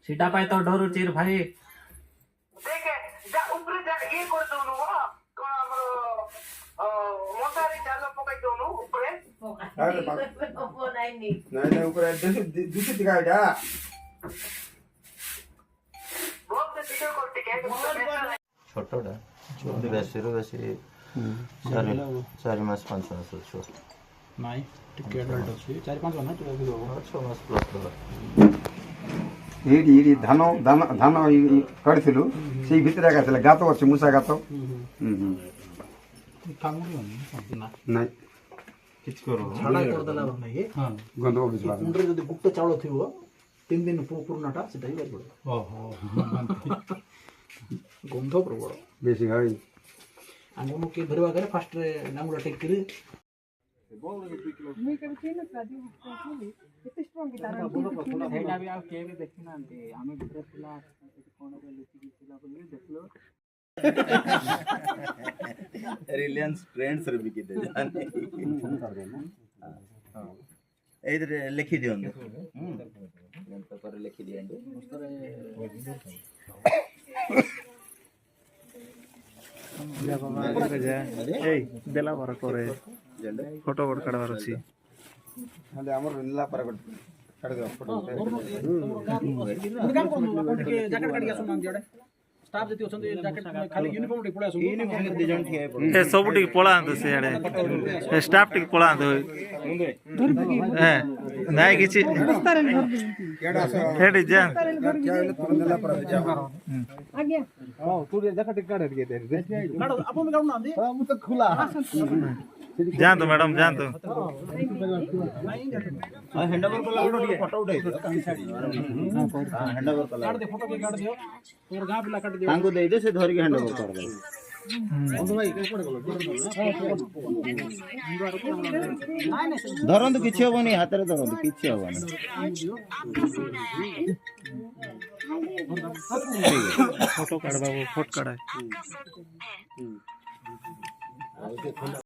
सीटा पाए तो डरू चिर भाई देखे जा ऊपर जा ये कर दोनु कोन हमरो मोटारी जाल पकाई दोनु ऊपर अरे बाप नहीं नहीं ऊपर दूसरी दिखाई जा बहुत वीडियो करते के छोटोटा बेसी रु बेसी 4 मास 5 मास छो ନାଇଁ ଟିକେ ଆଡଲ୍ଟ ଅଛି 4-5 ନା ଟିକେ ଅଧିକ ହବ 6 ମାସ ପ୍ଲସ୍ ଦେବା ଏଇଠି ଧାନ ଧାନ ଧାନ କରିଥିଲୁ ସେଇ ଭିତରେ ଏକା ଥିଲା ଗାତ ଅଛି ମୂଷା ଗାତ ନାଇଁ କିଛି କରୁ ଛାଡା କରିଦେଲା ନାହିଁ ଗନ୍ଧ ବୁଝିବା ମୁଣ୍ଡରେ ଯଦି ଗୁପ୍ତ ଚାଉଳ ଥିବ 3 ଦିନ ପୁରୁଣାଟା ସେଟା ହିଁ ବାହାରି ପଡିବ ଓହୋ ଗନ୍ଧ ପ୍ରବଳ ବେଶୀ ଭାଇ ଆମକୁ କିଏ ଧରିବା ଆଗରେ ଫାଷ୍ଟରେ ନାଙ୍ଗୁଡା ଟେକିରି ମୁଁ କେବେ ଚିହ୍ନି ନଥିଲି ଏତେ ଷ୍ଟ୍ରଙ୍ଗ ତାର ସେଇଟା ବି ଆଉ କେହି ବି ଦେଖି ନାହାନ୍ତି ଆମେ ଭିତରେ ଥିଲା କଣ ଲୁଚିକି ଥିଲା ବୋଲି ଦେଖିଲୁ रिलायंस ट्रेंड्स रे बिकी दे जाने एइदरे लिखि दियंदे पेपर रे लिखि दियंदे ଦେଲା ପରେ ପରେ ଫଟୋ ଗୋଟେ କାଢବାର ଅଛି ହେଲେ ଆମର नीला पर କାଢି ଦବ ଫଟୋ ଜ୍ୟାକେଟ କାଢି ଆସୁନାହାନ୍ତି ଇଆଡେ स्टाफ जति अछन्ते जैकेट खाली यूनिफॉर्म टे पळा यूनिफॉर्म दे जण ठिया पड़ ए सब टिक पळांतो से आडे ए स्टाफ टिक पळांतो ए नाइ किछि केडा से हेडी जा नीला पर जा आज्ञा हां तू जैकेट काढ दे काढो आपण काढू ना आंदी मु तो खुला जानतो मैडम जानतो हां हैंडओवर कला फोटो उठाई काई साडी हां हैंडओवर कला काढ दे फोटो के काढ दियो तोर गां पिला काढ दियो तांको दे दे से धरि के हैंडओवर कर दे बंधु भाई के पड़ गेलो धरंतु किछि होबनी हाथ रे धरंतु किछि होबनी फोटो काढ बाबू फोटो काढ